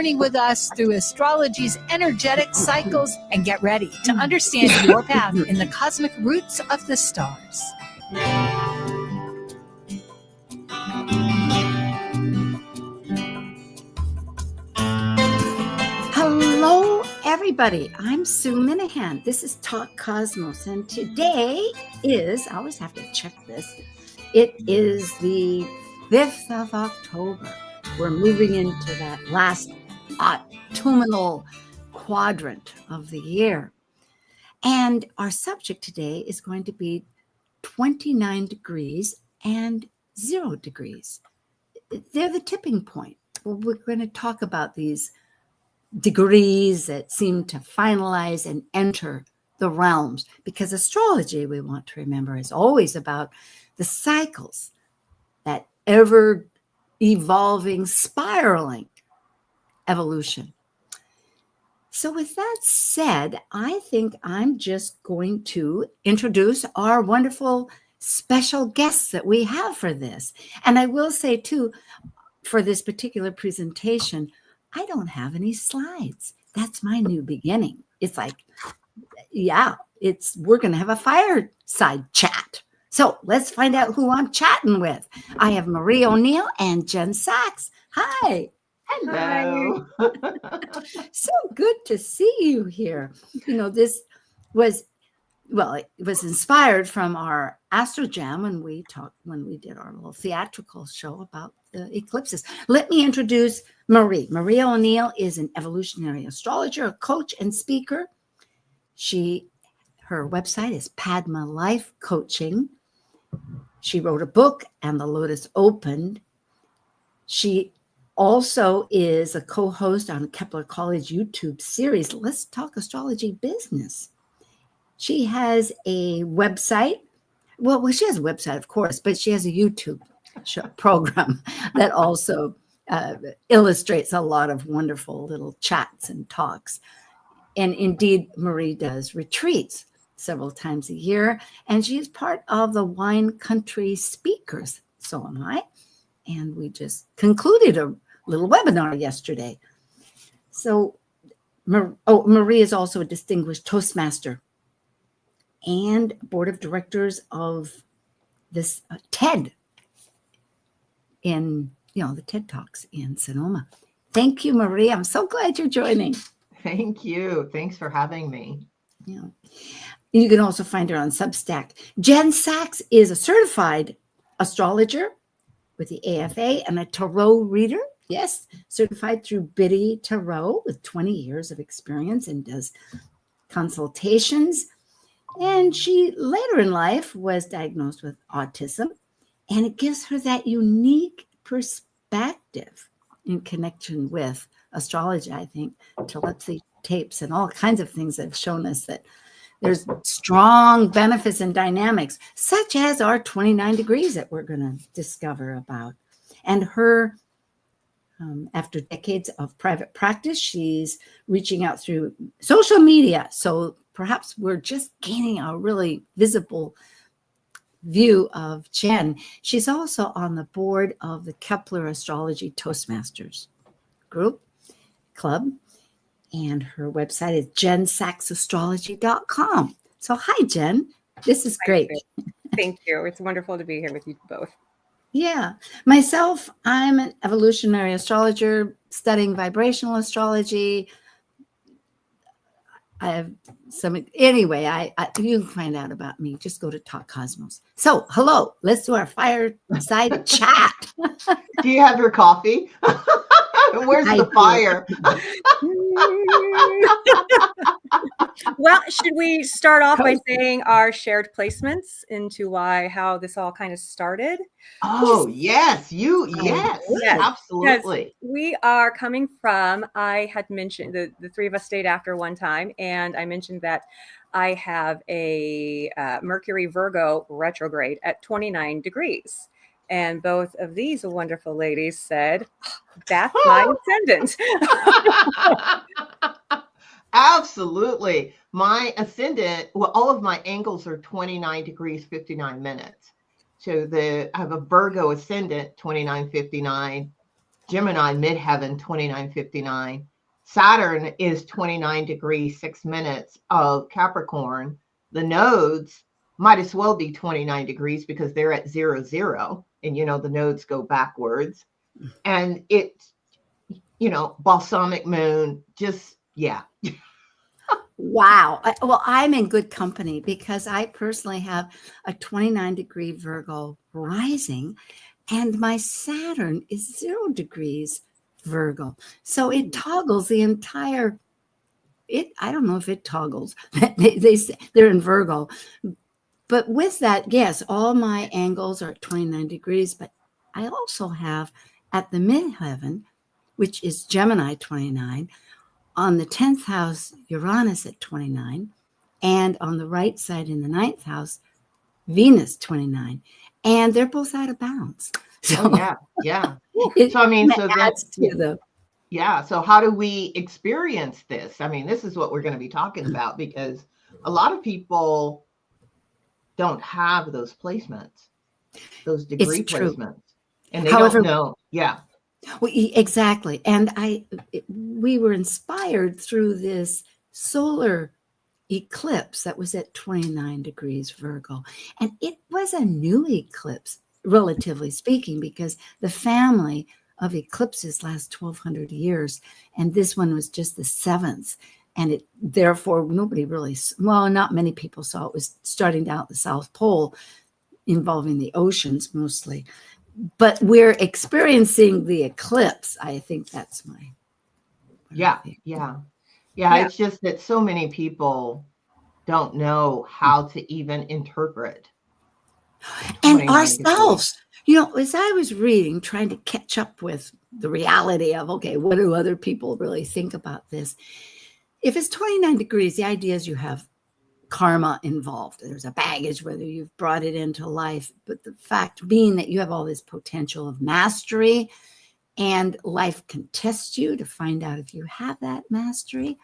journey with us through astrology's energetic cycles and get ready to understand your path in the cosmic roots of the stars. Hello, everybody. I'm Sue Minahan. This is Talk Cosmos, and today is, I always have to check this, it is the 5th of October. We're moving into that last autumnal quadrant of the year. And our subject today is going to be 29 degrees and 0 degrees. They're the tipping point. Well, we're going to talk about these degrees that seem to finalize and enter the realms, because astrology, we want to remember, is always about the cycles, that ever evolving, spiraling evolution. So with that said, I think I'm just going to introduce our wonderful special guests that we have for this. And I will say too, for this particular presentation, I don't have any slides. That's my new beginning. It's like, yeah, we're going to have a fireside chat. So let's find out who I'm chatting with. I have Marie O'Neill and Jen Sachs. Hi. Hello. So good to see you here. You know, this was, well, it was inspired from our Astro Jam when we did our little theatrical show about the eclipses. Let me introduce Marie. Marie O'Neill is an evolutionary astrologer, a coach, and speaker. Her website is Padma Life Coaching. She wrote a book, And the Lotus Opened. She also is a co-host on Kepler College YouTube series, Let's Talk Astrology Business. She has a website. Well, she has a website, of course, but she has a YouTube program that also illustrates a lot of wonderful little chats and talks. And indeed, Marie does retreats several times a year, and she is part of the Wine Country Speakers. So am I. And we just concluded a little webinar yesterday. So Marie is also a distinguished Toastmaster and board of directors of this TED in, the TED Talks in Sonoma. Thank you, Marie. I'm so glad you're joining. Thank you. Thanks for having me. Yeah. You can also find her on Substack. Jen Sachs is a certified astrologer with the AFA and a tarot reader. Yes, certified through Biddy Tarot with 20 years of experience and does consultations. And she later in life was diagnosed with autism, and it gives her that unique perspective in connection with astrology, I think, telepathy tapes and all kinds of things that have shown us that there's strong benefits and dynamics, such as our 29 degrees that we're going to discover about. And her, after decades of private practice, she's reaching out through social media. So perhaps we're just gaining a really visible view of Jen. She's also on the board of the Kepler Astrology Toastmasters Club. And her website is jensachsastrology.com. So hi, Jen. This is great. Thank you. It's wonderful to be here with you both. Yeah. Myself, I'm an evolutionary astrologer studying vibrational astrology. I have anyway, you can find out about me. Just go to Talk Cosmos. So, hello. Let's do our fireside chat. Do you have your coffee? Where's the fire? Well, should we start off by saying our shared placements into how this all kind of started? Oh, yes. Yes, absolutely. Yes, we are coming from, I had mentioned, the three of us stayed after one time, and I mentioned that I have a Mercury Virgo retrograde at 29 degrees. And both of these wonderful ladies said, that's my ascendant. Absolutely. My ascendant, well, all of my angles are 29 degrees, 59 minutes. So I have a Virgo ascendant, 29:59, Gemini midheaven 2959. Saturn is 29 degrees 6 minutes of Capricorn. The nodes might as well be 29 degrees because they're at 0, and the nodes go backwards. And it's, balsamic moon, just, yeah. Wow. Well, I'm in good company because I personally have a 29-degree Virgo rising, and my Saturn is 0 degrees Virgo. So it toggles the entire. I don't know if it toggles. They're in Virgo. But with that, yes, all my angles are at 29 degrees. But I also have at the midheaven, which is Gemini 29, on the 10th house, Uranus at 29, and on the right side in the 9th house, Venus 29. And they're both out of bounds. So yeah. It So, I mean, so adds then, to the. yeah. So how do we experience this? I mean, this is what we're going to be talking about, because a lot of people don't have those placements, those degree placements, and they don't know. Yeah. Well, exactly. And we were inspired through this solar eclipse that was at 29 degrees Virgo. And it was a new eclipse, relatively speaking, because the family of eclipses last 1,200 years. And this one was just the 7th. And it, therefore, nobody really, not many people saw it. It was starting down at the South Pole, involving the oceans mostly. But we're experiencing the eclipse. I think that's my. Yeah. It's just that so many people don't know how to even interpret. And ourselves, as I was reading, trying to catch up with the reality of, okay, what do other people really think about this? If it's 29 degrees, the idea is you have karma involved. There's a baggage, whether you've brought it into life, but the fact being that you have all this potential of mastery, and life can test you to find out if you have that mastery.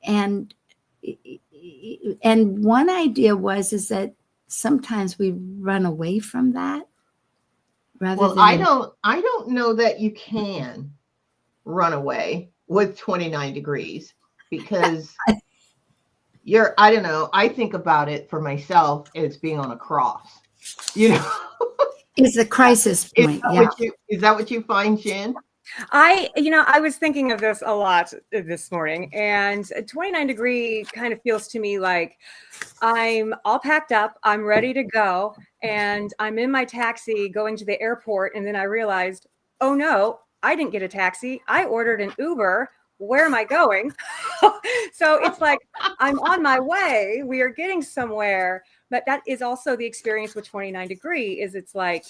And one idea is that sometimes we run away from that. I don't know that you can run away with 29 degrees, because I don't know. I think about it for myself as being on a cross, It's a crisis point. Is that what you find, Jen? I was thinking of this a lot this morning, and a 29-degree kind of feels to me like I'm all packed up, I'm ready to go, and I'm in my taxi going to the airport, and then I realized, oh no, I didn't get a taxi. I ordered an Uber. Where am I going? So it's like I'm on my way. We are getting somewhere, but that is also the experience with 29 degree. It's like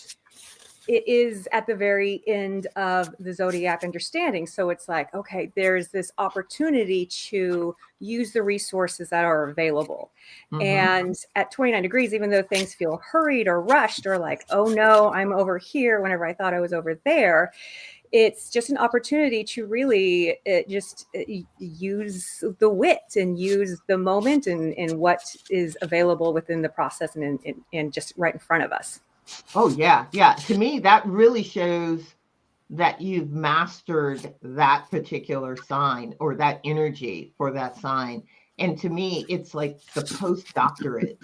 it is at the very end of the zodiac understanding. So it's like, okay, there's this opportunity to use the resources that are available. Mm-hmm. And at 29 degrees, even though things feel hurried or rushed or like, oh no, I'm over here whenever I thought I was over there, it's just an opportunity to really use the wit and use the moment and what is available within the process and just right in front of us. Oh, yeah. Yeah. To me, that really shows that you've mastered that particular sign or that energy for that sign. And to me, it's like the postdoctorate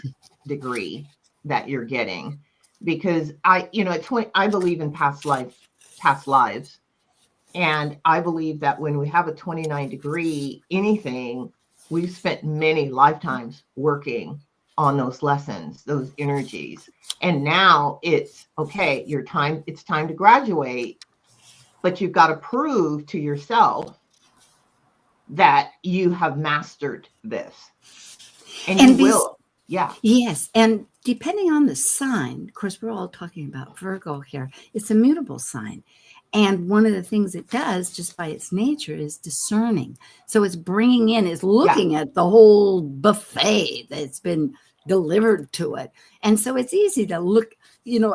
degree that you're getting, because at 20, I believe in past lives. And I believe that when we have a 29 degree anything, we've spent many lifetimes working on those lessons, those energies. And now it's okay, it's time to graduate, but you've got to prove to yourself that you have mastered this. And you will. Yeah. Yes. And depending on the sign, of course, we're all talking about Virgo here. It's a mutable sign. And one of the things it does, just by its nature, is discerning. So it's looking at the whole buffet that's been delivered to it. And so it's easy to look,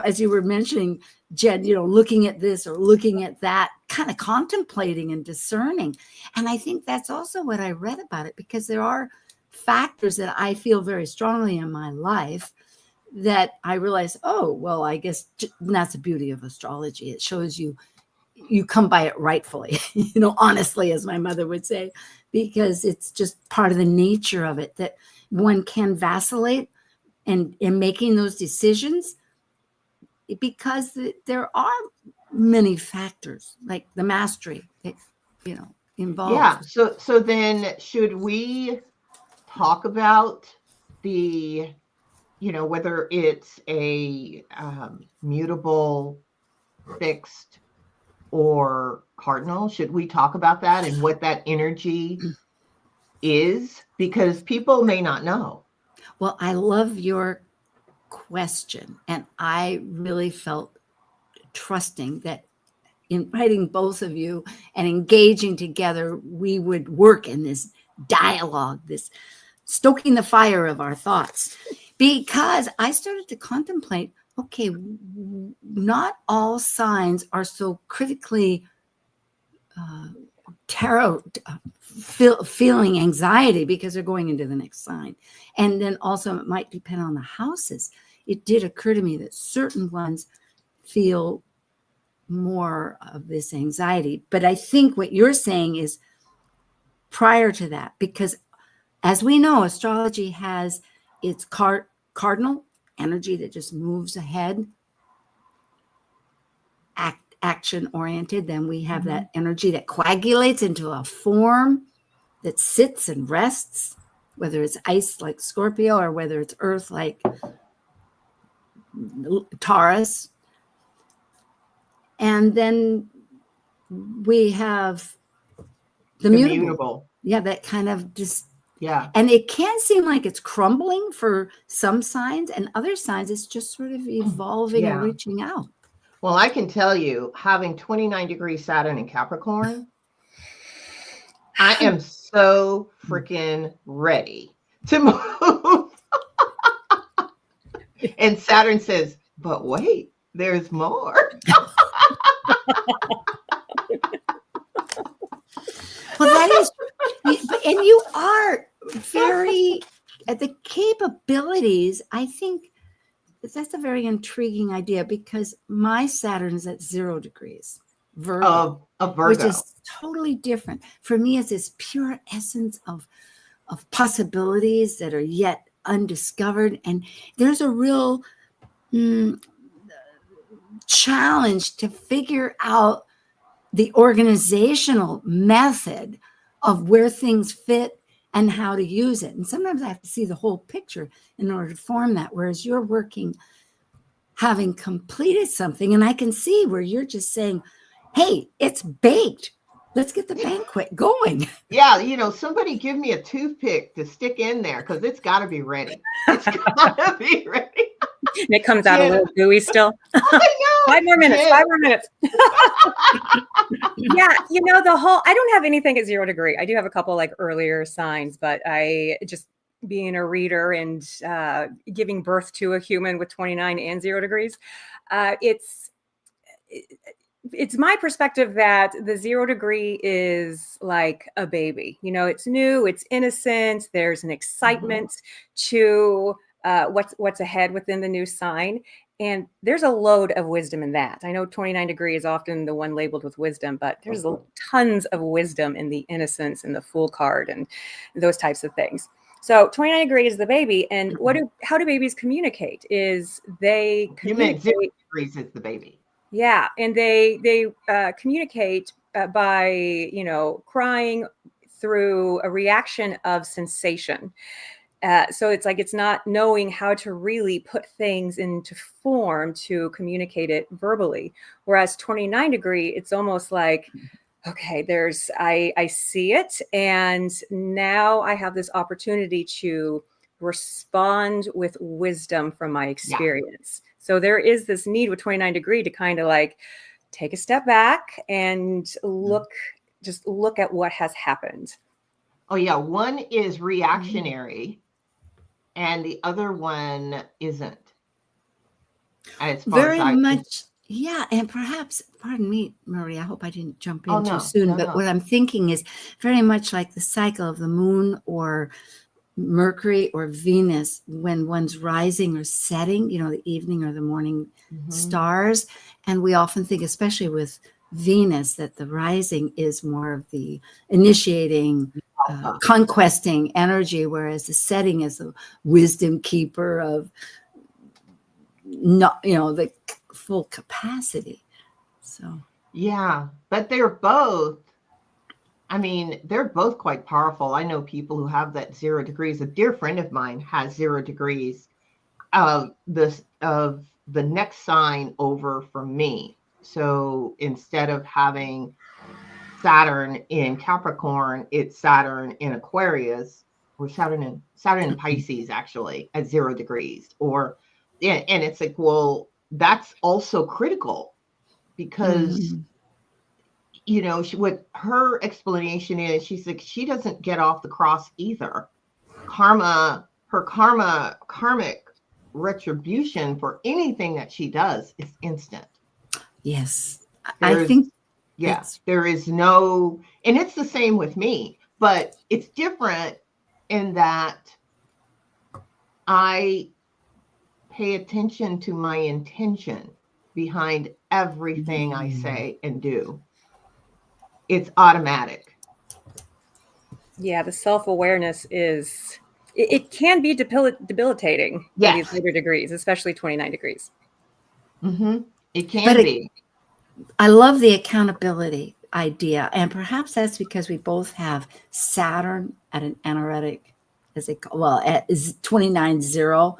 as you were mentioning, Jen, looking at this or looking at that, kind of contemplating and discerning. And I think that's also what I read about it, because there are factors that I feel very strongly in my life that I realize, oh, well, I guess that's the beauty of astrology. It shows you you come by it rightfully, honestly, as my mother would say, because it's just part of the nature of it that one can vacillate and in making those decisions, because there are many factors like the mastery that involved. Yeah. So then should we talk about the, whether it's a mutable, fixed, or cardinal? Should we talk about that and what that energy is? Because people may not know. Well, I love your question, and I really felt trusting that inviting both of you and engaging together, we would work in this dialogue, this stoking the fire of our thoughts, because I started to contemplate, okay, not all signs are so critically feeling anxiety because they're going into the next sign. And then also it might depend on the houses. It did occur to me that certain ones feel more of this anxiety. But I think what you're saying is prior to that, because as we know, astrology has its cardinal energy that just moves ahead, action oriented. Then we have that energy that coagulates into a form that sits and rests, whether it's ice like Scorpio or whether it's earth like Taurus. And then we have the mutable. Yeah, that kind of just, yeah. And it can seem like it's crumbling for some signs, and other signs it's just sort of evolving and reaching out. Well, I can tell you, having 29 degree Saturn in Capricorn, I am so freaking ready to move. And Saturn says, but wait, there's more. Well, that is, and you are very, the capabilities, I think that's a very intriguing idea, because my Saturn is at 0 degrees, Virgo, which is totally different. For me, it's this pure essence of possibilities that are yet undiscovered. And there's a real challenge to figure out the organizational method of where things fit and how to use it. And sometimes I have to see the whole picture in order to form that. Whereas you're working, having completed something, and I can see where you're just saying, hey, it's baked. Let's get the banquet going. Yeah, somebody give me a toothpick to stick in there, because it's got to be ready. It's got to be ready. And it comes out a little gooey still. I know. 5 more minutes. 5 more minutes. Yeah, I don't have anything at 0 degree. I do have a couple like earlier signs, but I just being a reader and giving birth to a human with 29 and 0 degrees, it's my perspective that the 0 degree is like a baby. It's new, it's innocent. There's an excitement to what's ahead within the new sign. And there's a load of wisdom in that. I know 29 degree is often the one labeled with wisdom, but there's tons of wisdom in the innocence and the Fool card and those types of things. So 29 degree is the baby. And how do babies communicate? Is they communicate. You meant 0 degrees is the baby. Yeah. And they communicate by, crying through a reaction of sensation. So it's like, it's not knowing how to really put things into form to communicate it verbally. Whereas 29 degree, it's almost like, okay, I see it. And now I have this opportunity to respond with wisdom from my experience. Yeah. So there is this need with 29 degree to kind of like take a step back and look at what has happened. Oh yeah. One is reactionary. And the other one isn't. Very much, yeah. And perhaps, pardon me, Marie, I hope I didn't jump in too soon. But what I'm thinking is very much like the cycle of the moon or Mercury or Venus when one's rising or setting, the evening or the morning stars. And we often think, especially with Venus, that the rising is more of the initiating, conquesting energy, whereas the setting is the wisdom keeper of not, the full capacity. So Yeah, but they're both, I mean, they're both quite powerful. I know people who have that 0 degrees. A dear friend of mine has 0 degrees of the next sign over from me. So instead of having Saturn in Capricorn, it's Saturn in Aquarius, or Saturn in Pisces, actually, at 0 degrees. Or and it's like, well, that's also critical because what her explanation is, she's like, she doesn't get off the cross either. Karmic retribution for anything that she does is instant. Yes, I think there is no, and it's the same with me, but it's different in that I pay attention to my intention behind everything I say and do. It's automatic. Yeah, the self-awareness is, it can be debilitating in these later degrees, especially 29 degrees. It can be. I love the accountability idea. And perhaps that's because we both have Saturn at an anaretic, at 29-0.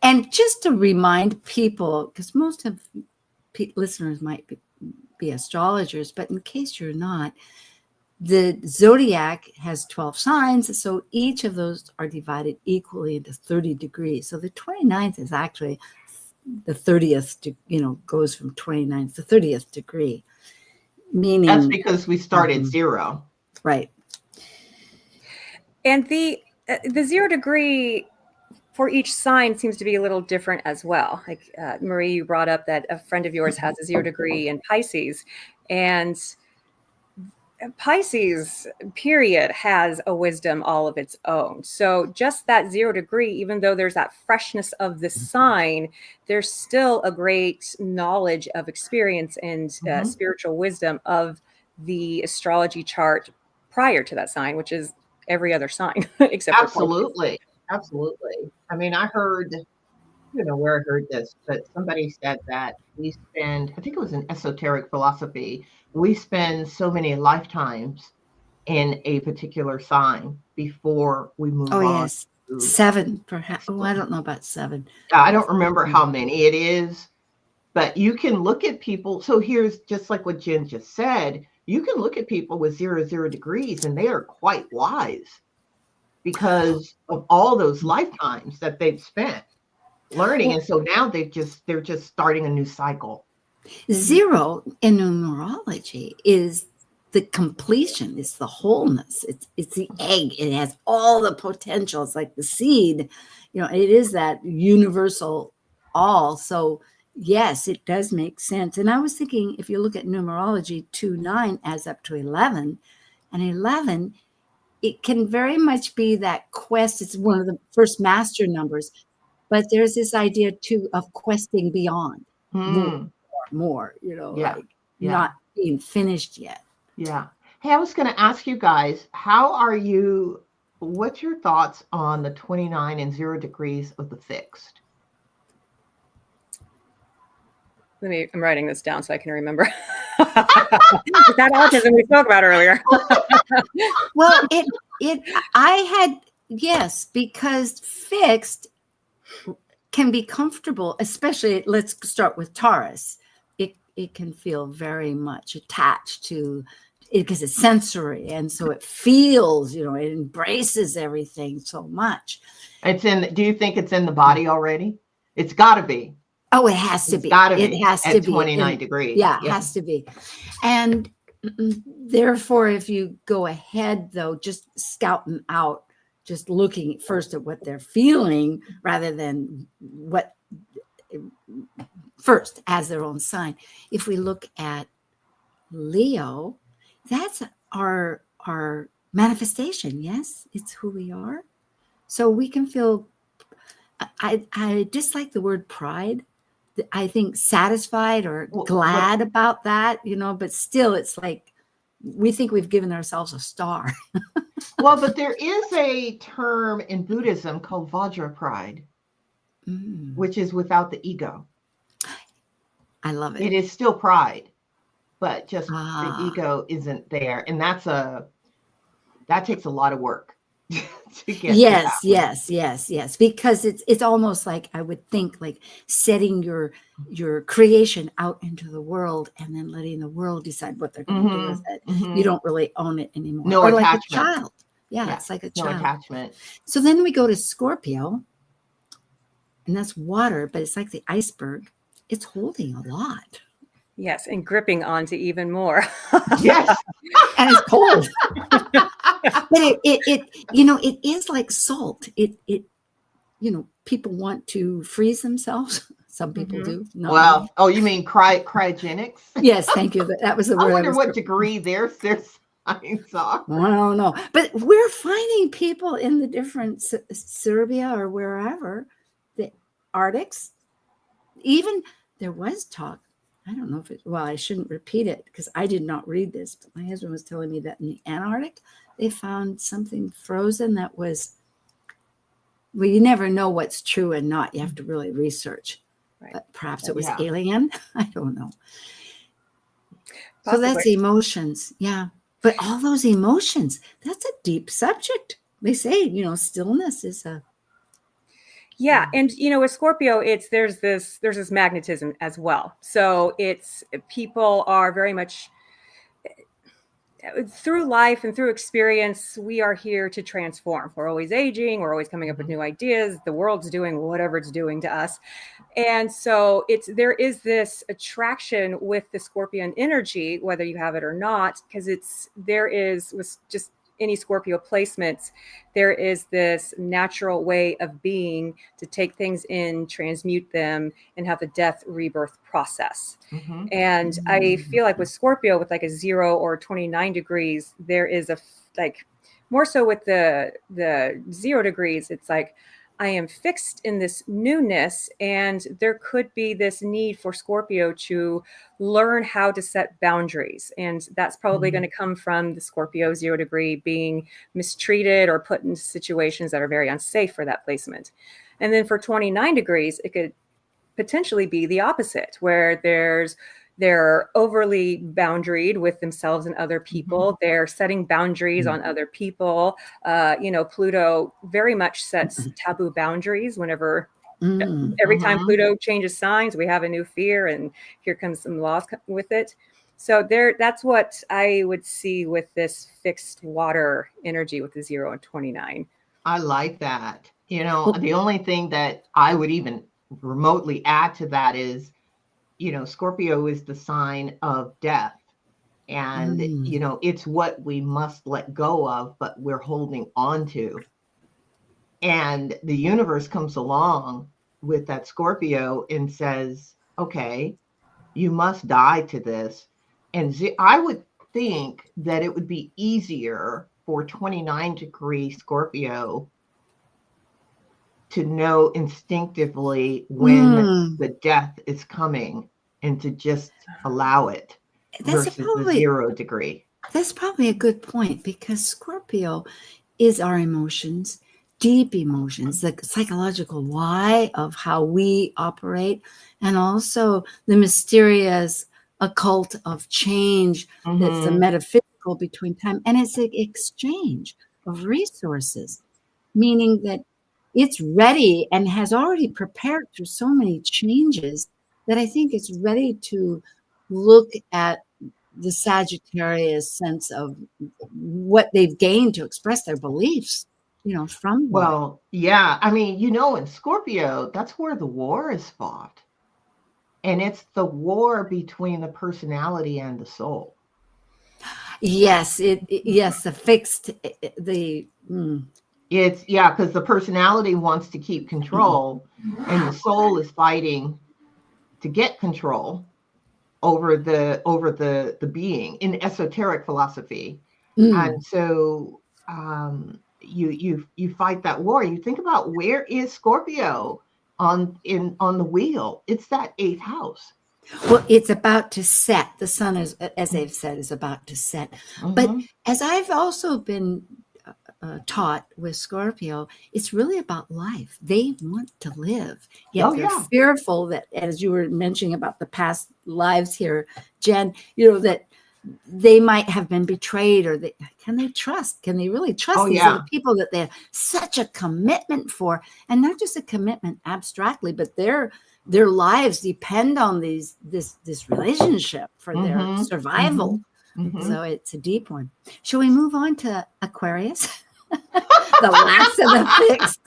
And just to remind people, because most of listeners might be astrologers, but in case you're not, the zodiac has 12 signs. So each of those are divided equally into 30 degrees. So the 29th is actually the 30th, goes from 29th to 30th degree. Meaning that's because we start at 0. Right. And the 0 degree for each sign seems to be a little different as well. Like Marie, you brought up that a friend of yours has a 0 degree in Pisces, and Pisces period has a wisdom all of its own. So just that 0 degree, even though there's that freshness of the sign, there's still a great knowledge of experience and spiritual wisdom of the astrology chart prior to that sign, which is every other sign except absolutely. Absolutely. I mean, I heard, I don't know where I heard this, but somebody said that we spend, I think it was an esoteric philosophy, we spend so many lifetimes in a particular sign before we move on. Oh, yes. 7, perhaps. Oh, I don't know about 7. I don't remember how many it is, but you can look at people. So here's just like what Jen just said, you can look at people with 0 degrees and they are quite wise because of all those lifetimes that they've spent learning. And so now they're just starting a new cycle. 0 in numerology is the completion. It's the wholeness. It's the egg. It has all the potential. It's like the seed, it is that universal all. So yes, it does make sense. And I was thinking, if you look at numerology, 2-9 adds up to 11, and 11, it can very much be that quest. It's one of the first master numbers, but there's this idea too of questing beyond more, not being finished yet. Yeah. Hey, I was going to ask you guys, what's your thoughts on the 29 and 0 degrees of the fixed? I'm writing this down so I can remember. That autism we spoke about earlier. Well, yes, because fixed can be comfortable, especially, let's start with Taurus. It can feel very much attached to it because it's sensory. And so it feels, it embraces everything so much. Do you think it's in the body already? It's got to be. Oh, it has to be. It has to be 29 degrees. Yeah, it has to be. And therefore, if you go ahead, though, just scouting out, just looking first at what they're feeling rather than what first as their own sign. If we look at Leo, that's our manifestation. Yes, it's who we are. So we can feel, I dislike the word pride, I think, satisfied or Well, glad about that, but still it's like we think we've given ourselves a star. Well, but there is a term in Buddhism called Vajra pride, which is without the ego. I love It it. is still pride, but just the Ah, ego isn't there. And that takes a lot of work to get to that. yes. Because it's almost like, I would think, like setting your creation out into the world and then letting the world decide what they're going to do with it. You don't really own it anymore. No or attachment. like a child. Yeah, Yeah, it's like a no child. attachment. So then we go to Scorpio, and that's water, but it's like the iceberg. It's holding a lot. Yes, and gripping onto even more. Yes. And it's cold. But it is like salt. It people want to freeze themselves. Some people do. Not Well, me. oh, you mean cryogenics? Yes, thank you. That was the I word. wonder what degree their signs are. I don't know. But we're finding people in the different Serbia or wherever, the Arctics. Even there was talk. I don't know if I shouldn't repeat it because I did not read this, but my husband was telling me that in the Antarctic, they found something frozen that was, well, you never know what's true and not. You have to really research. Right. But perhaps it was Yeah. alien. I don't know. So Possibly. that's emotions. Yeah. But all those emotions, that's a deep subject. They say, stillness is a. Yeah, and with Scorpio, there's this magnetism as well. So it's people are very much through life and through experience, we are here to transform. We're always aging, we're always coming up with new ideas. The world's doing whatever it's doing to us. And so there is this attraction with the Scorpion energy, whether you have it or not, because there is with just any Scorpio placements, there is this natural way of being to take things in, transmute them, and have the death rebirth process. And I feel like with Scorpio, with like a 0 or 29 degrees, there is more so with the 0 degrees, it's like, I am fixed in this newness, and there could be this need for Scorpio to learn how to set boundaries. And that's probably going to come from the Scorpio 0 degree being mistreated or put into situations that are very unsafe for that placement. And then for 29 degrees, it could potentially be the opposite, where they're overly boundaried with themselves and other people. They're setting boundaries on other people. Pluto very much sets taboo boundaries whenever every time Pluto changes signs, we have a new fear, and here comes some laws with it. So that's what I would see with this fixed water energy with the 0 and 29. I like that. The only thing that I would even remotely add to that is, Scorpio is the sign of death. And, it's what we must let go of, but we're holding on to. And the universe comes along with that Scorpio and says, okay, you must die to this. And I would think that it would be easier for 29 degree Scorpio to know instinctively when the death is coming and to just allow it versus the 0 degree. That's probably a good point, because Scorpio is our emotions, deep emotions, the psychological why of how we operate, and also the mysterious occult of change that's the metaphysical between time. And it's an exchange of resources, meaning that it's ready and has already prepared through so many changes that I think it's ready to look at the Sagittarius sense of what they've gained to express their beliefs, from what. Well, yeah. I mean, in Scorpio, that's where the war is fought. And it's the war between the personality and the soul. Yes, the fixed, It's, because the personality wants to keep control, and the soul is fighting to get control over the being in esoteric philosophy. And so you fight that war. You think about, where is Scorpio on the wheel. It's that 8th house. Well, it's about to set. The sun is, as they've said, is about to set. But as I've also been taught with Scorpio, it's really about life. They want to live, yet they're fearful that, as you were mentioning about the past lives here, Jen, that they might have been betrayed, or can they trust? Can they really trust these other people that they have such a commitment for? And not just a commitment abstractly, but their lives depend on this relationship for their survival. So it's a deep one. Shall we move on to Aquarius? The last of the fixed.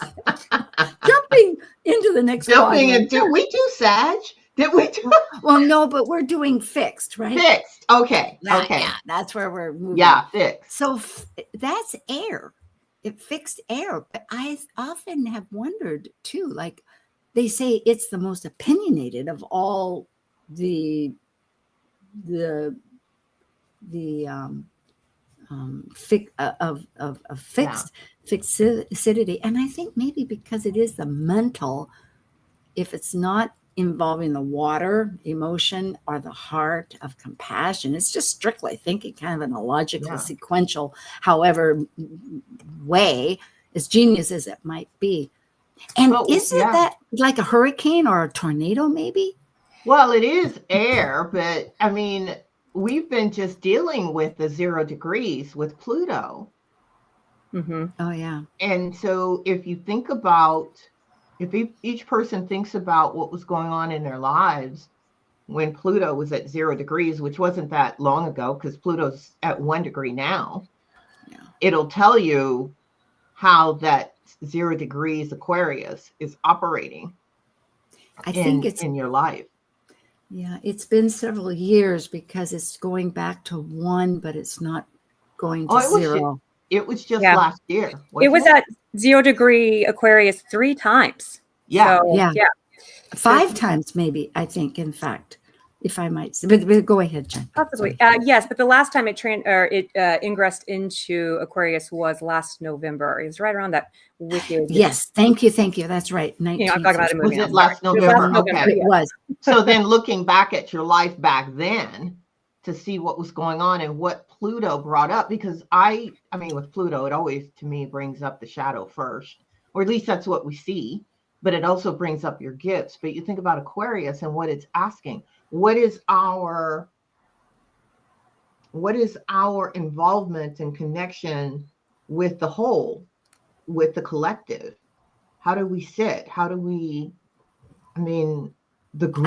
Jumping into the next one. Did we do Sag? Did we do? Well, no, but we're doing fixed, right? Fixed. Okay. Okay. Yeah, that's where we're moving. Yeah, fixed. So that's air. It fixed air. But I often have wondered too, like they say it's the most opinionated of all the fixity. And I think maybe because it is the mental, if it's not involving the water, emotion, or the heart of compassion, it's just strictly thinking, kind of in a logical, sequential, however way, as genius as it might be. And isn't that like a hurricane or a tornado, maybe? Well, it is air, but I mean, we've been just dealing with the 0 degrees with Pluto. Oh, yeah. And so if you think about, if each person thinks about what was going on in their lives when Pluto was at 0 degrees, which wasn't that long ago because Pluto's at 1 degree now, it'll tell you how that 0 degrees Aquarius is operating I think it's in your life. Yeah, it's been several years because it's going back to 1, but it's not going to 0. It was just last year. It was at 0 degree Aquarius 3 times. Yeah. So, 5 times maybe, I think, in fact, if I might say. But go ahead, Jen. Possibly. Yes, but the last time it ingressed into Aquarius was last November. It was right around that wicked. Yes, thank you. That's right. I'm talking about a movie. Was it last November? Okay. It was. So then looking back at your life back then to see what was going on and what Pluto brought up, because I mean, with Pluto, it always, to me, brings up the shadow first, or at least that's what we see, but it also brings up your gifts. But you think about Aquarius and what it's asking. What is our involvement and connection with the whole, with the collective? How do we sit? The group.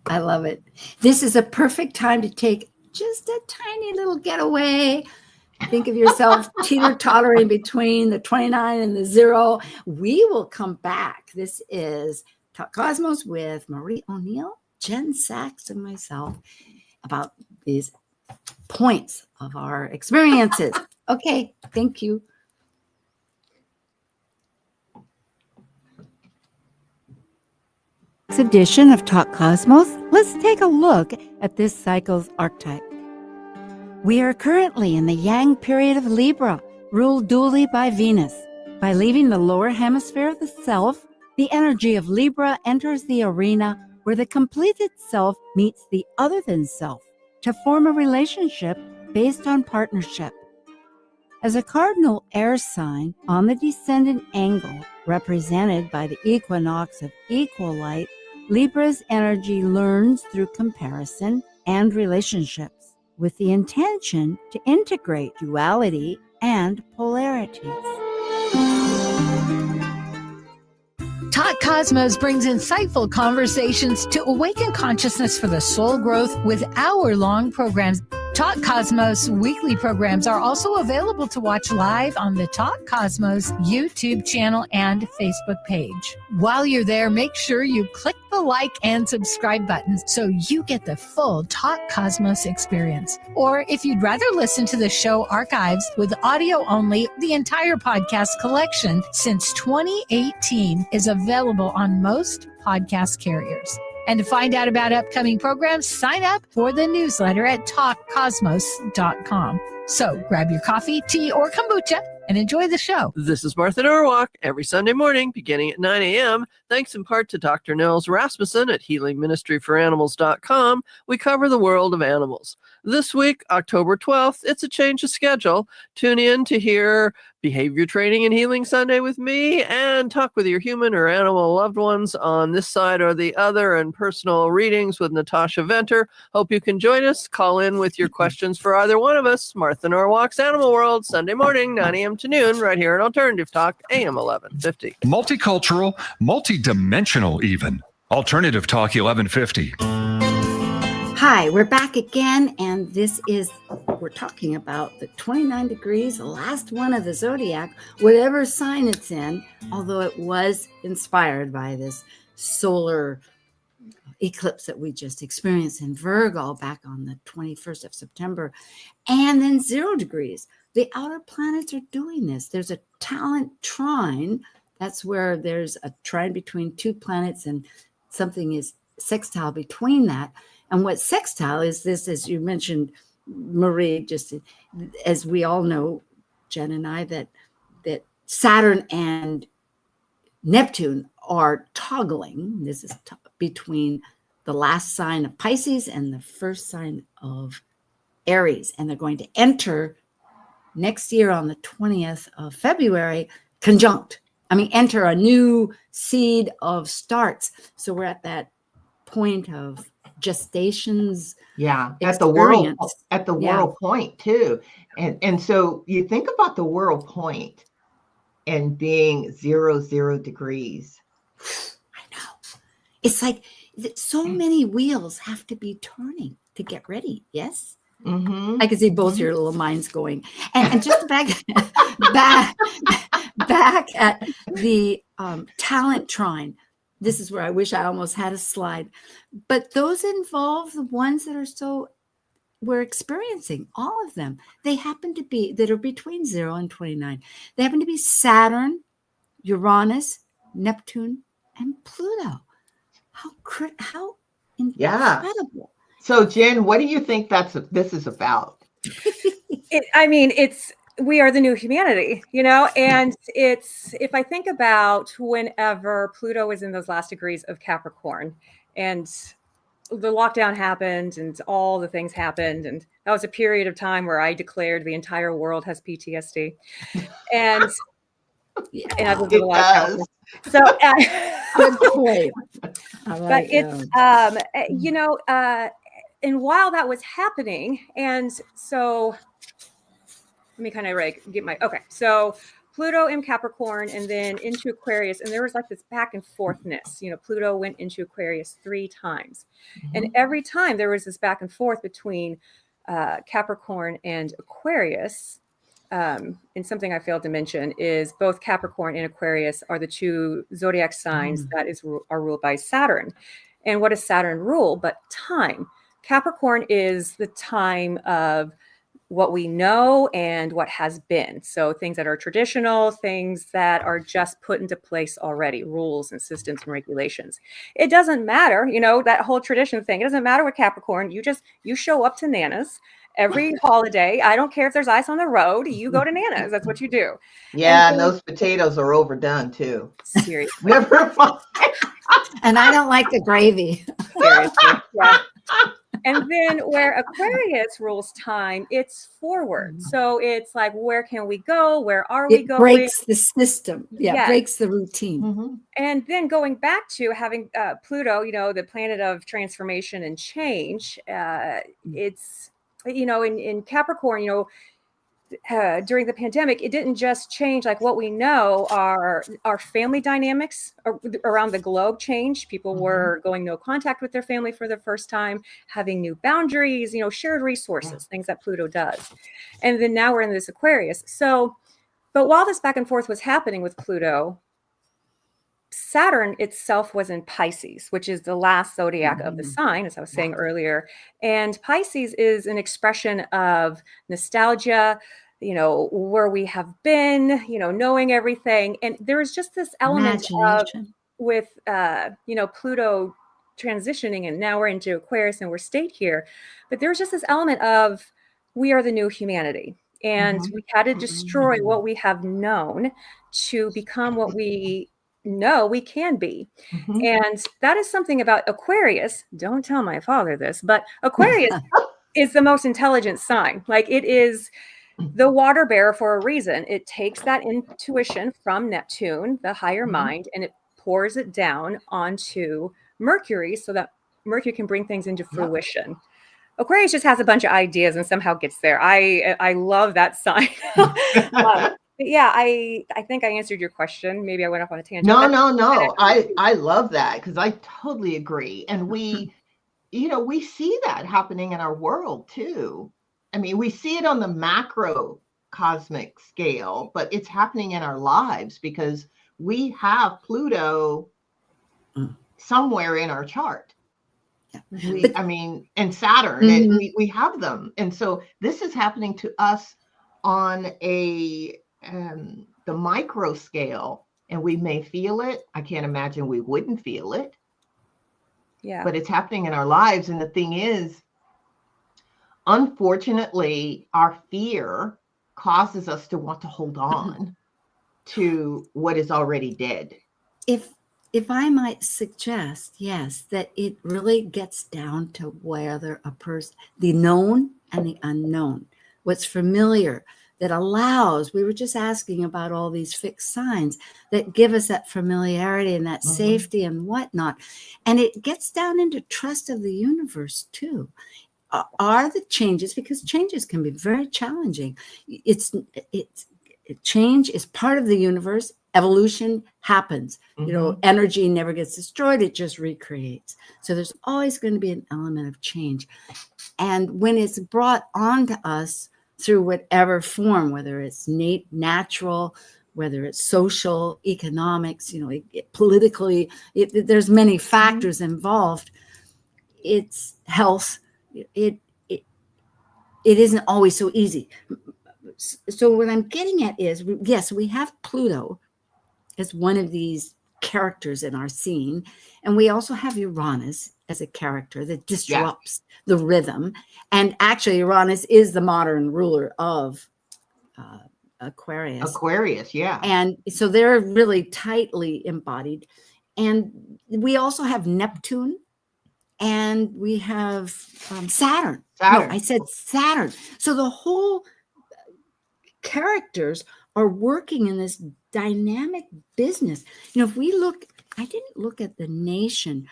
I love it. This is a perfect time to take just a tiny little getaway. Think of yourself teeter-tottering between the 29 and the 0. We will come back. This is Talk Cosmos with Marie O'Neill, Jen Sachs, and myself about these points of our experiences. Okay, thank you. This edition of Talk Cosmos, let's take a look at this cycle's archetype. We are currently in the Yang period of Libra, ruled dually by Venus. By leaving the lower hemisphere of the self, the energy of Libra enters the arena where the completed self meets the other than self to form a relationship based on partnership. As a cardinal air sign on the descendant angle, represented by the equinox of equal light, Libra's energy learns through comparison and relationships, with the intention to integrate duality and polarities. Talk Cosmos brings insightful conversations to awaken consciousness for the soul growth with hour-long programs. Talk Cosmos weekly programs are also available to watch live on the Talk Cosmos YouTube channel and Facebook page. While you're there, make sure you click the like and subscribe buttons so you get the full Talk Cosmos experience. Or if you'd rather listen to the show archives with audio only, the entire podcast collection since 2018 is available on most podcast carriers. And to find out about upcoming programs, sign up for the newsletter at talkcosmos.com. So grab your coffee, tea, or kombucha and enjoy the show. This is Martha Norwalk every Sunday morning beginning at 9 a.m. Thanks in part to Dr. Nels Rasmussen at healingministryforanimals.com. We cover the world of animals. This week, October 12th, it's a change of schedule. Tune in to hear Behavior Training and Healing Sunday with me and talk with your human or animal loved ones on this side or the other, and personal readings with Natasha Venter. Hope you can join us. Call in with your questions for either one of us. Martha Norwalk's Animal World, Sunday morning, 9 a.m. to noon, right here on Alternative Talk, AM 1150. Multicultural, multidimensional even. Alternative Talk 1150. Hi, we're back again, and we're talking about the 29 degrees, the last one of the zodiac, whatever sign it's in, although it was inspired by this solar eclipse that we just experienced in Virgo back on the 21st of September, and then 0 degrees. The outer planets are doing this. There's a talent trine. That's where there's a trine between two planets and something is sextile between that. And what sextile is this, as you mentioned, Marie, just as we all know, Jen and I, that Saturn and Neptune are toggling. This is between the last sign of Pisces and the first sign of Aries. And they're going to enter next year on the 20th of February, enter a new seed of starts. So we're at that point of gestations. Yeah, experience. at the world point too. And so you think about the world point and being 0 degrees. I know. It's like so many wheels have to be turning to get ready. Yes. Mm-hmm. I can see both your little minds going. And just back at the talent trine. This is where I wish I almost had a slide. But those involve the ones that we're experiencing, all of them. They happen to be, that are between 0 and 29. They happen to be Saturn, Uranus, Neptune, and Pluto. How incredible. Yeah. So Jen, what do you think this is about? We are the new humanity, and if I think about whenever Pluto was in those last degrees of Capricorn and the lockdown happened and all the things happened, and that was a period of time where I declared the entire world has PTSD, and I've lived with a lot of California. So good point. But it's and while that was happening, and so let me kind of get so Pluto in Capricorn and then into Aquarius, and there was like this back and forthness. Pluto went into Aquarius 3 times, and every time there was this back and forth between Capricorn and Aquarius. And something I failed to mention is both Capricorn and Aquarius are the 2 zodiac signs that are ruled by Saturn. And what does Saturn rule but time? Capricorn is the time of what we know and what has been. So things that are traditional, things that are just put into place already, rules and systems and regulations. It doesn't matter, that whole tradition thing. It doesn't matter with Capricorn. You show up to Nana's every holiday. I don't care if there's ice on the road. You go to Nana's. That's what you do. Yeah, and those potatoes are overdone too. Seriously. Never mind. And I don't like the gravy. Seriously. Yeah. And then where Aquarius rules time, it's forward. So it's like, where can we go? Where are we going? It breaks the system. Yeah, breaks the routine. Mm-hmm. And then going back to having Pluto, the planet of transformation and change, it's, in Capricorn, during the pandemic, it didn't just change like what we know. Our family dynamics around the globe changed. People were going no contact with their family for the first time, having new boundaries, shared resources, things that Pluto does. And then now we're in this Aquarius. So, but while this back and forth was happening with Pluto, Saturn itself was in Pisces, which is the last zodiac of the sign, as I was saying earlier. And Pisces is an expression of nostalgia, where we have been, knowing everything. And there is just this element with Pluto transitioning, and now we're into Aquarius and we're stayed here. But there's just this element of we are the new humanity. And Mhm. we had to destroy what we have known to become what we know we can be. Mhm. And that is something about Aquarius. Don't tell my father this, but Aquarius is the most intelligent sign. Like, it is the water bearer for a reason. It takes that intuition from Neptune, the higher Mhm. mind, and it pours it down onto Mercury so that Mercury can bring things into Yep. fruition. Aquarius just has a bunch of ideas and somehow gets there. I love that sign. But yeah, I think I answered your question. Maybe I went off on a tangent. No, That's no, kind of no. how I I see. I love that because I totally agree. And we see that happening in our world too. I mean, we see it on the macro cosmic scale, but it's happening in our lives because we have Pluto Mm. somewhere in our chart. Mhm. But I mean, and Saturn, and Mhm. we have them. And so this is happening to us on the micro scale, and we may feel it. I can't imagine we wouldn't feel it, Yeah. but it's happening in our lives. And the thing is, unfortunately, our fear causes us to want to hold on to what is already dead. if I might suggest, yes, that it really gets down to whether a person, the known and the unknown, what's familiar, that allows, we were just asking about all these fixed signs that give us that familiarity and that Mhm. safety and whatnot. And it gets down into trust of the universe too. Are the changes, because changes can be very challenging. It's change is part of the universe. Evolution happens. Mhm. Energy never gets destroyed, it just recreates. So there's always going to be an element of change. And when it's brought onto us through whatever form, whether it's natural, whether it's social, economics, politically, there's many factors involved. It's health. It, it it isn't always so easy. So what I'm getting at is, yes, we have Pluto as one of these characters in our scene, and we also have Uranus as a character that Yeah. disrupts the rhythm. And actually, Uranus is the modern ruler of Aquarius. Aquarius, yeah. And so they're really tightly embodied. And we also have Neptune, and we have Saturn. No, Saturn. I said Saturn. So the whole characters are working in this dynamic business. If we look, I didn't look at the nation,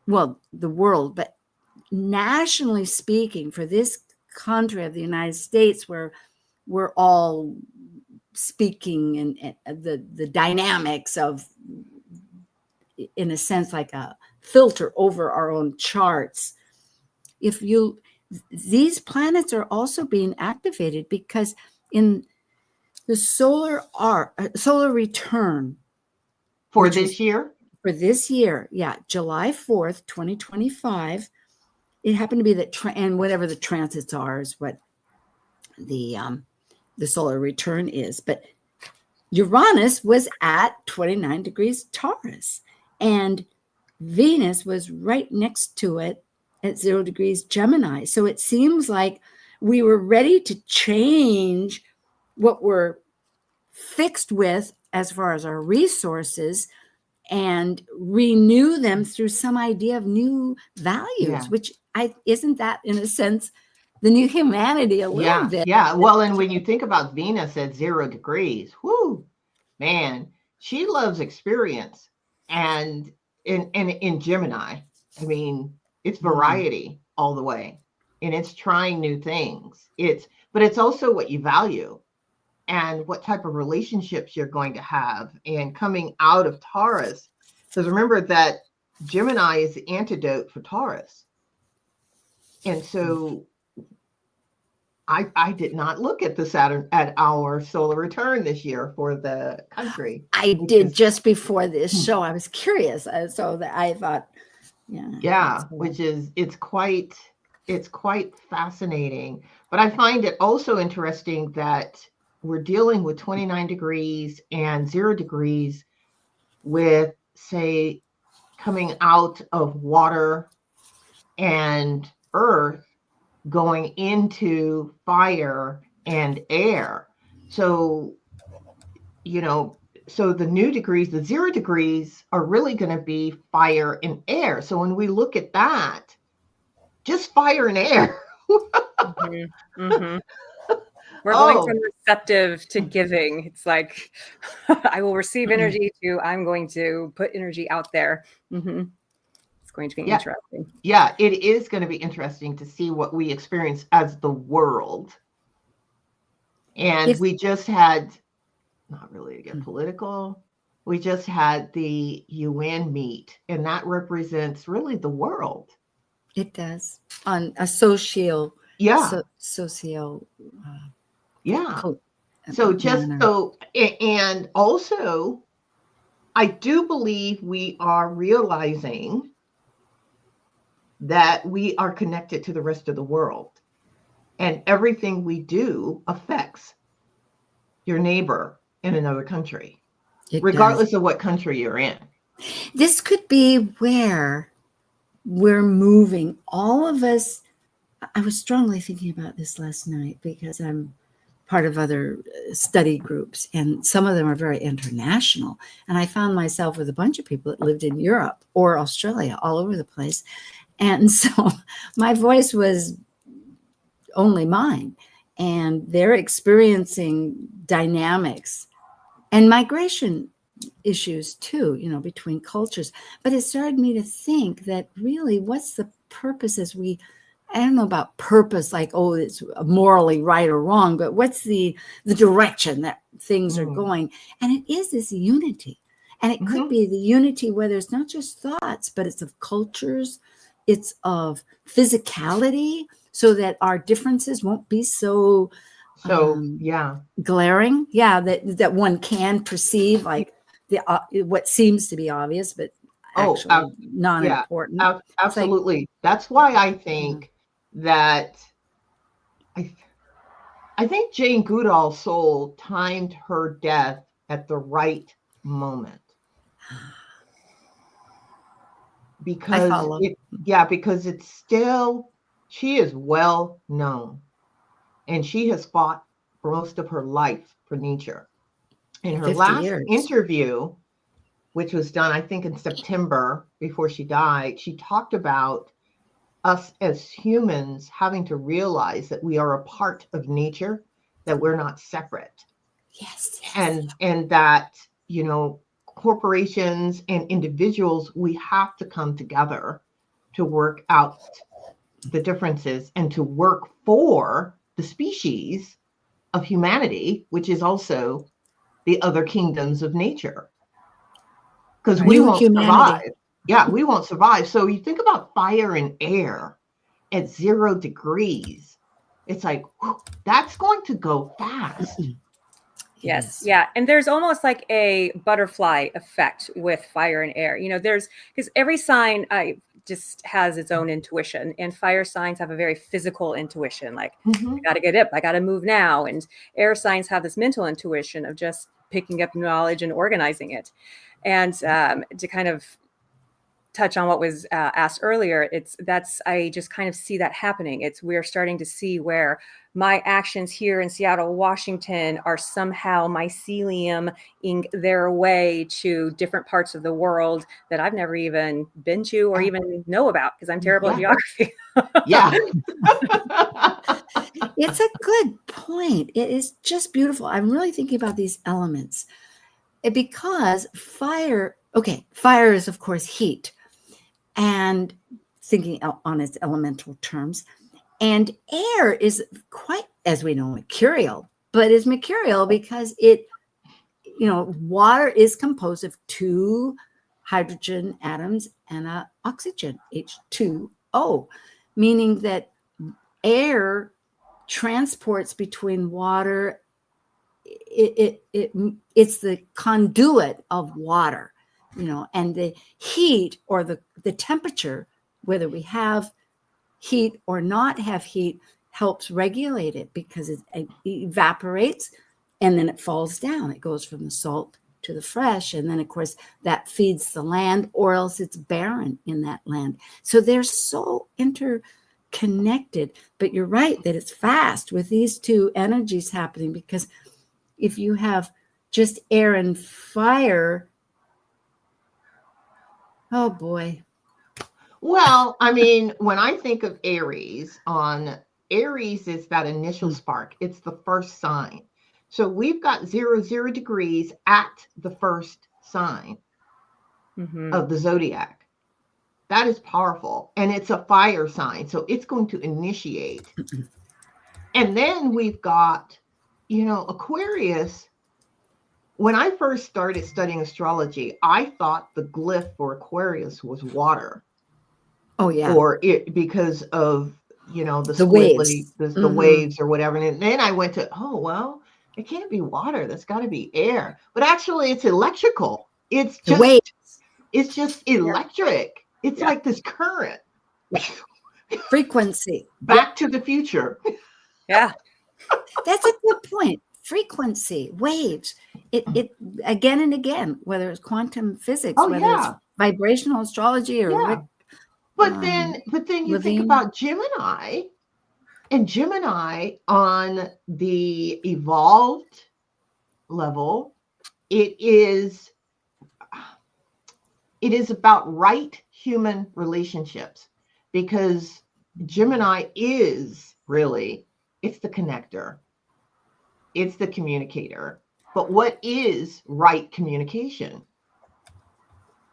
well, the world, but nationally speaking, for this country of the United States, where we're all speaking and the dynamics of, in a sense, like a filter over our own charts. These planets are also being activated because in the solar return For which this is year? for this year, yeah, July 4th, 2025. It happened to be that, and whatever the transits are is what the solar return is. But Uranus was at 29 degrees Taurus, and Venus was right next to it at 0 degrees Gemini. So it seems like we were ready to change what we're fixed with as far as our resources and renew them through some idea of new values, Yeah. which isn't that, in a sense, the new humanity a little Yeah. bit? Yeah. Well, and when you think about Venus at 0 degrees, whoo, man, she loves experience. And in Gemini, I mean, it's variety all the way. And it's trying new things. But it's also what you value and what type of relationships you're going to have. And coming out of Taurus, because remember that Gemini is the antidote for Taurus. And so I did not look at the Saturn at our solar return this year for the country. I did just before this show. I was curious, so that I thought, yeah, which is it's quite fascinating. But I find it also interesting that we're dealing with 29 degrees and 0 degrees with, say, coming out of water and earth, going into fire and air. So, so the new degrees, the 0 degrees, are really going to be fire and air. So when we look at that, just fire and air. Mm-hmm. Mm-hmm. We're going from receptive to giving. It's like I will receive energy to I'm going to put energy out there. Mm-hmm. It's going to be interesting. Yeah, it is going to be interesting to see what we experience as the world. And we just had, not really to get political, we just had the UN meet, and that represents really the world. It does, on a social. Yeah. And also, I do believe we are realizing that we are connected to the rest of the world, and everything we do affects your neighbor in another country, regardless of what country you're in. This could be where we're moving. All of us, I was strongly thinking about this last night because I'm part of other study groups, and some of them are very international. And I found myself with a bunch of people that lived in Europe or Australia, all over the place. And so my voice was only mine, and they're experiencing dynamics and migration issues too, between cultures. But it started me to think that really, what's the purpose I don't know about purpose, like, oh, it's morally right or wrong, but what's the direction that things are going? And it is this unity. And it could be the unity, whether it's not just thoughts, but it's of cultures, it's of physicality, so that our differences won't be so glaring. Yeah, that one can perceive like what seems to be obvious, but actually not important. Absolutely. Like, that's why I think that I think Jane Goodall's soul timed her death at the right moment. Because because it's still, she is well known, and she has fought for most of her life for nature. In her last interview, which was done, I think, in September before she died, she talked about us as humans having to realize that we are a part of nature, that we're not separate. Yes. And that, corporations and individuals, we have to come together to work out the differences and to work for the species of humanity, which is also the other kingdoms of nature. Because we won't survive. Yeah, we won't survive. So you think about fire and air at 0 degrees. It's like, whew, that's going to go fast. Yes. Yeah. And there's almost like a butterfly effect with fire and air. Because every sign just has its own intuition, and fire signs have a very physical intuition. Like, I got to get up, I got to move now. And air signs have this mental intuition of just picking up knowledge and organizing it. And to kind of touch on what was asked earlier, I just kind of see that happening. We're starting to see where my actions here in Seattle, Washington are somehow mycelium-ing their way to different parts of the world that I've never even been to or even know about, because I'm terrible at geography. It's a good point. It is just beautiful. I'm really thinking about these elements because fire is, of course, heat. And thinking on its elemental terms, and air is quite, as we know, mercurial, but is mercurial because it, water is composed of 2 hydrogen atoms and an oxygen, H2O, meaning that air transports between water. It's the conduit of water. And the heat or the temperature, whether we have heat or not have heat, helps regulate it because it evaporates and then it falls down. It goes from the salt to the fresh. And then, of course, that feeds the land, or else it's barren in that land. So they're so connected. But you're right that it's fast with these two energies happening, because if you have just air and fire, oh boy. Well, I mean, when I think of Aries is that initial spark. It's the first sign. So we've got 0 degrees at the first sign of the zodiac. That is powerful. And it's a fire sign. So it's going to initiate. And then we've got, Aquarius. When I first started studying astrology, I thought the glyph for Aquarius was water. Oh yeah. Or because of, the waves, the waves or whatever. And then I went to, it can't be water. That's got to be air. But actually it's electrical. It's just, waves. It's just electric. It's like this current. Frequency. Back to the future. Yeah. That's a good point. Frequency, waves. It again and again, whether it's quantum physics, whether it's vibrational astrology or But then you think about Gemini, and Gemini on the evolved level, it is about right human relationships, because Gemini is really, it's the connector. It's the communicator. But what is right communication?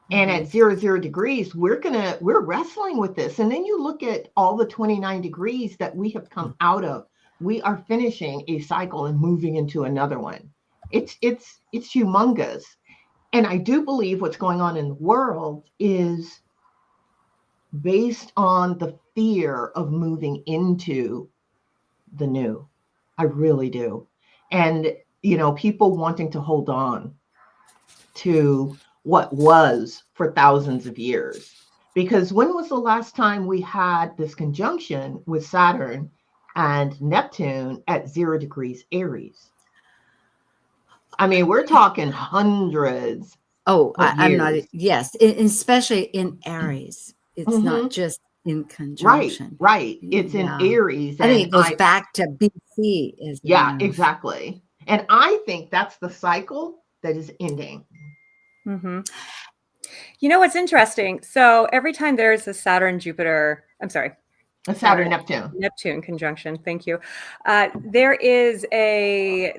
And at 0 degrees, we're wrestling with this. And then you look at all the 29 degrees that we have come out of. We are finishing a cycle and moving into another one. It's humongous. And I do believe what's going on in the world is based on the fear of moving into the new. I really do. And, people wanting to hold on to what was for thousands of years. Because when was the last time we had this conjunction with Saturn and Neptune at 0 degrees Aries? I mean, we're talking hundreds. I'm not. Yes, especially in Aries. It's not just in conjunction. Right. It's in Aries. I think it goes back to BC. Exactly. And I think that's the cycle that is ending. Mm-hmm. You know what's interesting? So every time there's a Saturn Neptune conjunction. Thank you. There's a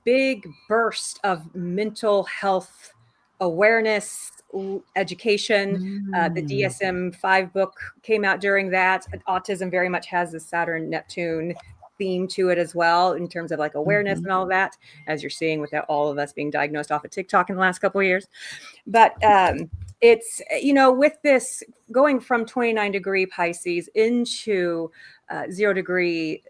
big burst of mental health awareness, education. The DSM-5 book came out during that. Autism very much has the Saturn Neptune theme to it as well, in terms of like awareness and all of that, as you're seeing with all of us being diagnosed off of TikTok in the last couple of years. But it's, with this going from 29 degree Pisces into 0 degree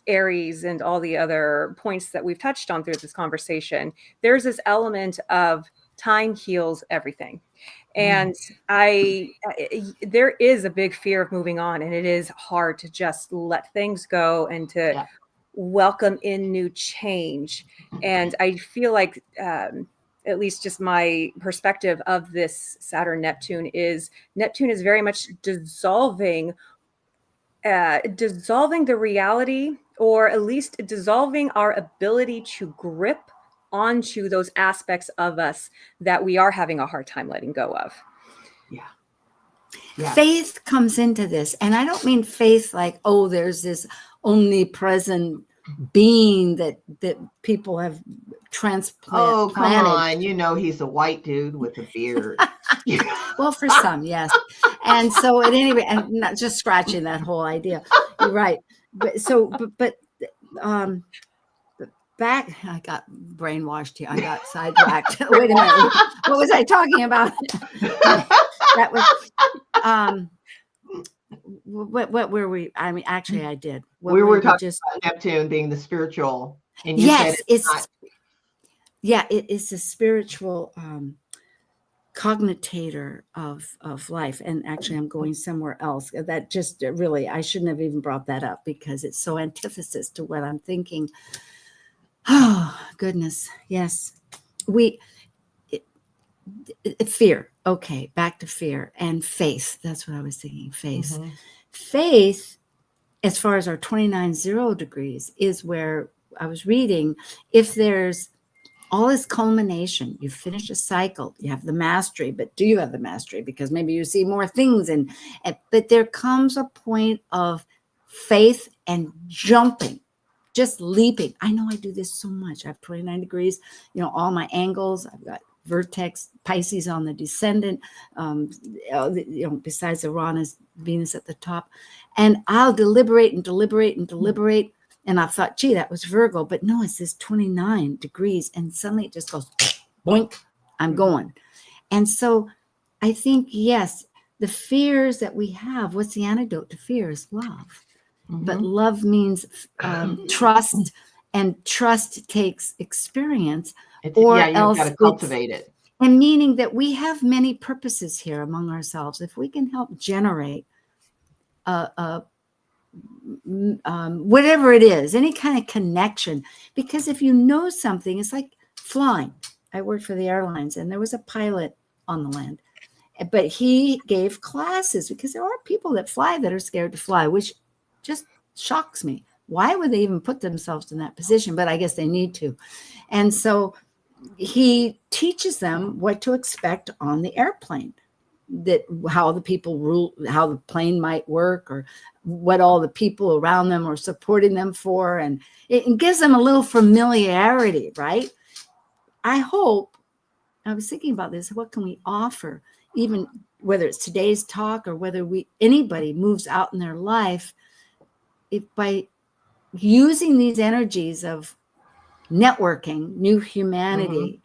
Aries and all the other points that we've touched on through this conversation, there's this element of time heals everything. And there is a big fear of moving on, and it is hard to just let things go and to welcome in new change. And I feel like, at least just my perspective of this Saturn Neptune is very much dissolving the reality, or at least dissolving our ability to grip onto those aspects of us that we are having a hard time letting go of. Yeah. Faith comes into this. And I don't mean faith like, there's this omnipresent being that people have transplanted. Come on. He's a white dude with a beard. Well, for some, yes. And so at any rate, I'm not just scratching that whole idea. You're right. But back, I got brainwashed here. I got sidetracked. Wait a minute. What was I talking about? That was, what were we? I mean, actually, I did. We were talking about Neptune being the spiritual. And you said it is a spiritual cognitator of life. And actually, I'm going somewhere else. That just really, I shouldn't have even brought that up, because it's so antithesis to what I'm thinking. Oh, goodness. Yes. Fear. Okay. Back to fear and faith. That's what I was thinking. Faith. faith, as far as our 29 degrees, is where I was reading, if there's all this culmination, you finish a cycle, you have the mastery, but do you have the mastery? Because maybe you see more things, but there comes a point of faith and jumping, just leaping. I know I do this so much. I have 29 degrees, all my angles. I've got vertex Pisces on the descendant, besides Uranus, Venus at the top. And I'll deliberate and deliberate and deliberate. And I thought, gee, that was Virgo. But no, it says 29 degrees. And suddenly it just goes, boink, I'm going. And so I think, yes, the fears that we have, what's the antidote to fear is love. But love means trust, and trust takes experience. You've else got to cultivate it. And meaning that we have many purposes here among ourselves. If we can help generate whatever it is, any kind of connection, because if you know something, it's like flying. I worked for the airlines, and there was a pilot on the land, but he gave classes, because there are people that fly that are scared to fly, which just shocks me. Why would they even put themselves in that position? But I guess they need to. And so he teaches them what to expect on the airplane, that how the people rule, how the plane might work, or what all the people around them are supporting them for. And it gives them a little familiarity, right? I was thinking about this. What can we offer, even whether it's today's talk or whether anybody moves out in their life, if by using these energies of networking, new humanity,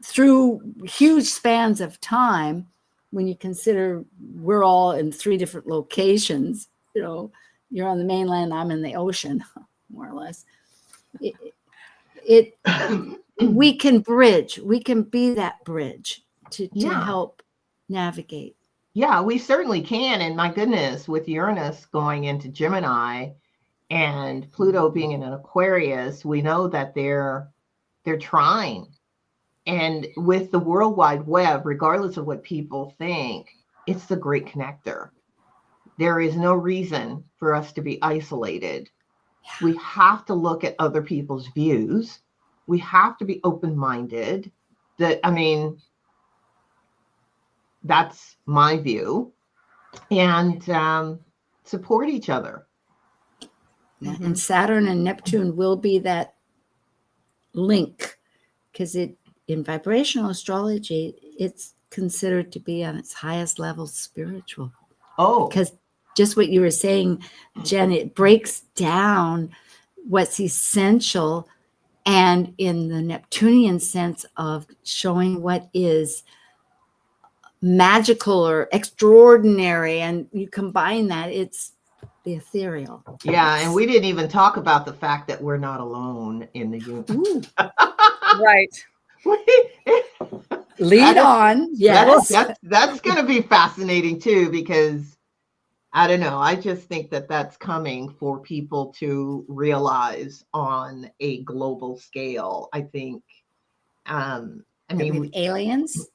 through huge spans of time, when you consider we're all in 3 different locations, you're on the mainland, I'm in the ocean, more or less. We can bridge. We can be that bridge to help navigate. Yeah, we certainly can. And my goodness, with Uranus going into Gemini and Pluto being in an Aquarius, we know that they're trying. And with the World Wide Web, regardless of what people think, it's the great connector. There is no reason for us to be isolated. We have to look at other people's views. We have to be open-minded. That's my view. And support each other. And Saturn and Neptune will be that link, because in vibrational astrology, it's considered to be on its highest level spiritual. Oh, because just what you were saying, Jen, it breaks down what's essential, and in the Neptunian sense of showing what is magical or extraordinary, and you combine that, it's the ethereal. Yeah, and we didn't even talk about the fact that we're not alone in the universe. Right. Lead on. Yes. That's going to be fascinating too, because I don't know. I just think that that's coming for people to realize on a global scale. I think, with aliens.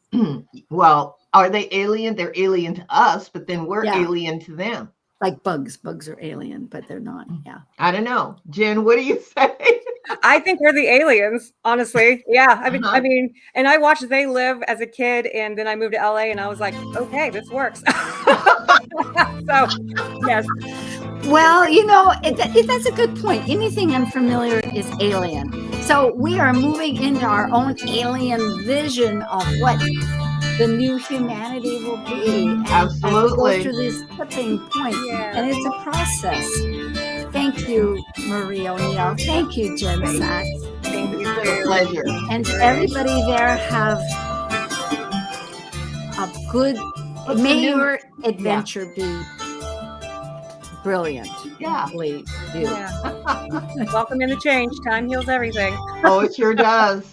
Well, are they alien? They're alien to us, but then we're alien to them. Like bugs. Bugs are alien, but they're not. Yeah. I don't know. Jen, what do you say? I think we're the aliens, honestly. Yeah. I mean, and I watched They Live as a kid, and then I moved to LA, and I was like, okay, this works. So, yes. Well, that's a good point. Anything unfamiliar is alien. So we are moving into our own alien vision of what the new humanity will be. Absolutely. And go through this tipping point, and it's a process. Thank you, Marie O'Neill. Thank you, Jen Sachs. Thank you. It's been a pleasure. And everybody there have a good. May your adventure be brilliant. Yeah. Welcome in the change. Time heals everything. Oh, it sure does.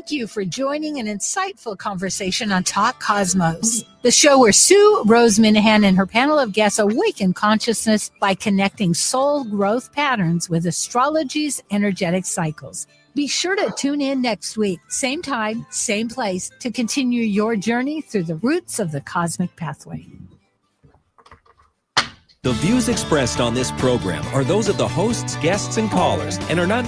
Thank you for joining an insightful conversation on Talk Cosmos, the show where Sue Rose Minahan and her panel of guests awaken consciousness by connecting soul growth patterns with astrology's energetic cycles. Be sure to tune in next week, same time, same place, to continue your journey through the roots of the cosmic pathway. The views expressed on this program are those of the hosts, guests, and callers and are not